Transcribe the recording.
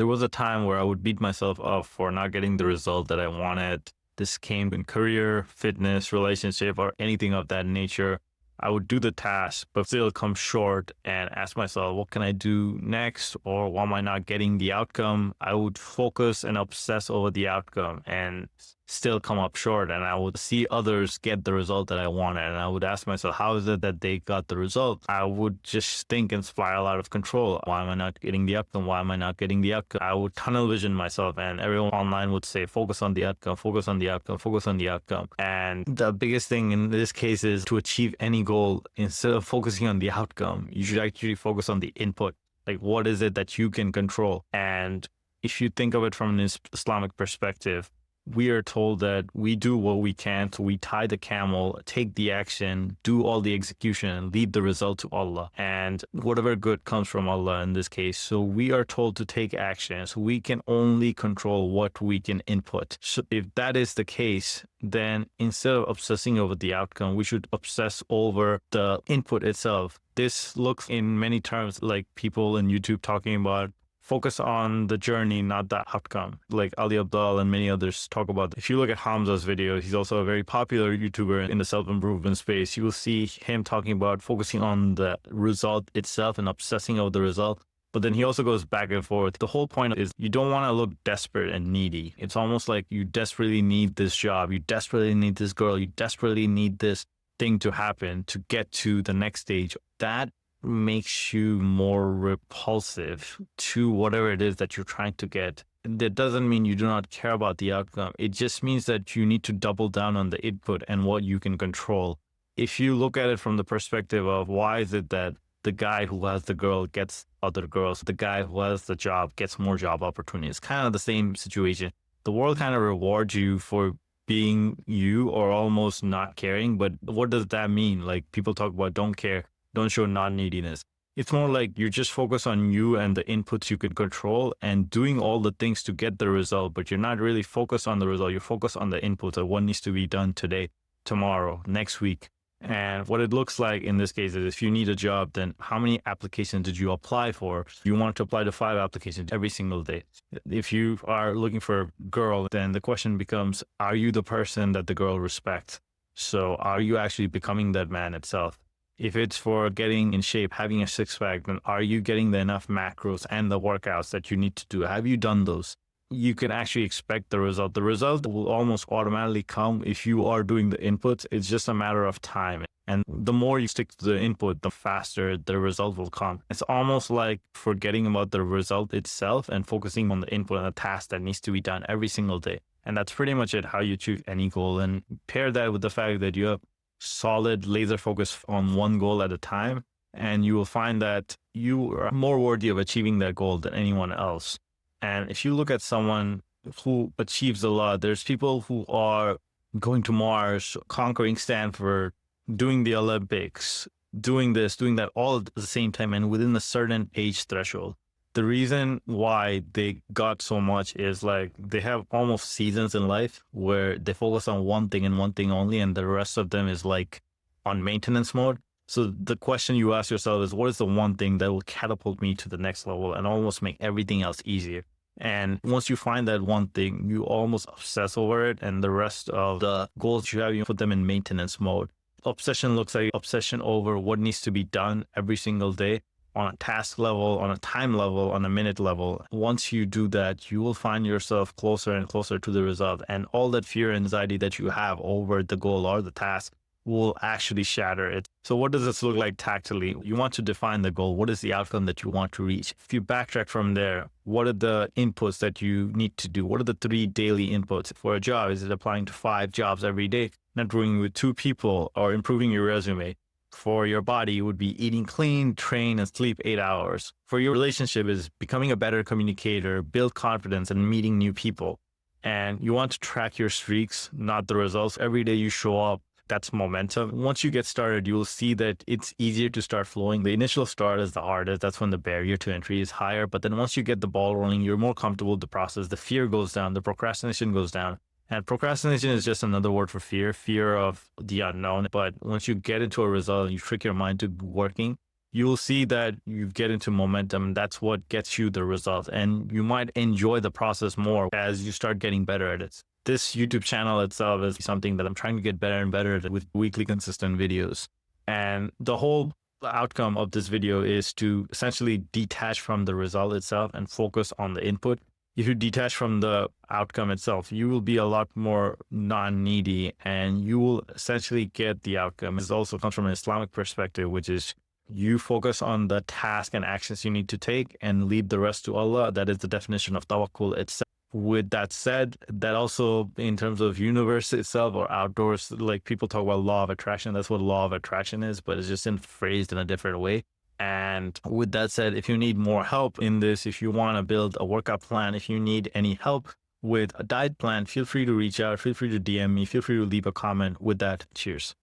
There was a time where I would beat myself up for not getting the result that I wanted. This came in career, fitness, relationship, or anything of that nature. I would do the task, but still come short and ask myself, what can I do next? Or why am I not getting the outcome? I would focus and obsess over the outcome and still come up short. And I would see others get the result that I wanted. And I would ask myself, how is it that they got the result? I would just think and spiral out of control. Why am I not getting the outcome? Why am I not getting the outcome? I would tunnel vision myself, and everyone online would say, focus on the outcome, focus on the outcome, focus on the outcome. And the biggest thing in this case is to achieve any goal, instead of focusing on the outcome, you should actually focus on the input. Like, what is it that you can control? And if you think of it from an Islamic perspective, we are told that we do what we can. So we tie the camel, take the action, do all the execution, and leave the result to Allah. And whatever good comes from Allah in this case. So we are told to take action. So we can only control what we can input. So if that is the case, then instead of obsessing over the outcome, we should obsess over the input itself. This looks in many terms like people in YouTube talking about focus on the journey, not the outcome. Like Ali Abdal and many others talk about. If you look at Hamza's video, he's also a very popular YouTuber in the self-improvement space. You will see him talking about focusing on the result itself and obsessing over the result. But then he also goes back and forth. The whole point is you don't want to look desperate and needy. It's almost like you desperately need this job. You desperately need this girl. You desperately need this thing to happen to get to the next stage. That makes you more repulsive to whatever it is that you're trying to get. That doesn't mean you do not care about the outcome. It just means that you need to double down on the input and what you can control. If you look at it from the perspective of why is it that the guy who has the girl gets other girls, the guy who has the job gets more job opportunities, kind of the same situation. The world kind of rewards you for being you or almost not caring. But what does that mean? Like, people talk about don't care, don't show non-neediness. It's more like you're just focused on you and the inputs you can control and doing all the things to get the result, but you're not really focused on the result. You're focused on the inputs of what needs to be done today, tomorrow, next week. And what it looks like in this case is if you need a job, then how many applications did you apply for? You want to apply to 5 applications every single day. If you are looking for a girl, then the question becomes, are you the person that the girl respects? So are you actually becoming that man itself? If it's for getting in shape, having a six-pack, then are you getting the enough macros and the workouts that you need to do? Have you done those? You can actually expect the result. The result will almost automatically come if you are doing the inputs. It's just a matter of time. And the more you stick to the input, the faster the result will come. It's almost like forgetting about the result itself and focusing on the input and the task that needs to be done every single day. And that's pretty much it, how you achieve any goal. And pair that with the fact that you have solid laser focus on one goal at a time, and you will find that you are more worthy of achieving that goal than anyone else. And if you look at someone who achieves a lot, there's people who are going to Mars, conquering Stanford, doing the Olympics, doing this, doing that all at the same time and within a certain age threshold. The reason why they got so much is like they have almost seasons in life where they focus on one thing and one thing only, and the rest of them is like on maintenance mode. So the question you ask yourself is, what is the one thing that will catapult me to the next level and almost make everything else easier? And once you find that one thing, you almost obsess over it, and the rest of the goals you have, you put them in maintenance mode. Obsession looks like obsession over what needs to be done every single day, on a task level, on a time level, on a minute level. Once you do that, you will find yourself closer and closer to the result. And all that fear and anxiety that you have over the goal or the task will actually shatter it. So what does this look like tactically? You want to define the goal. What is the outcome that you want to reach? If you backtrack from there, what are the inputs that you need to do? What are the 3 daily inputs for a job? Is it applying to 5 jobs every day, networking with 2 people, or improving your resume? For your body, it would be eating clean, train, and sleep 8 hours. For your relationship, is becoming a better communicator, build confidence, and meeting new people. And you want to track your streaks, not the results. Every day you show up, that's momentum. Once you get started, you will see that it's easier to start flowing. The initial start is the hardest. That's when the barrier to entry is higher. But then once you get the ball rolling, you're more comfortable with the process. The fear goes down, the procrastination goes down. And procrastination is just another word for fear of the unknown. But once you get into a result and you trick your mind to working, you'll see that you get into momentum. That's what gets you the result. And you might enjoy the process more as you start getting better at it. This YouTube channel itself is something that I'm trying to get better and better at with weekly consistent videos. And the whole outcome of this video is to essentially detach from the result itself and focus on the input. If you detach from the outcome itself, you will be a lot more non-needy and you will essentially get the outcome. This also comes from an Islamic perspective, which is you focus on the task and actions you need to take and leave the rest to Allah. That is the definition of tawakkul itself. With that said, that also in terms of universe itself or outdoors, like people talk about law of attraction. That's what law of attraction is, but it's just phrased in a different way. And with that said, if you need more help in this, if you want to build a workout plan, if you need any help with a diet plan, feel free to reach out, feel free to DM me, feel free to leave a comment. With that, cheers.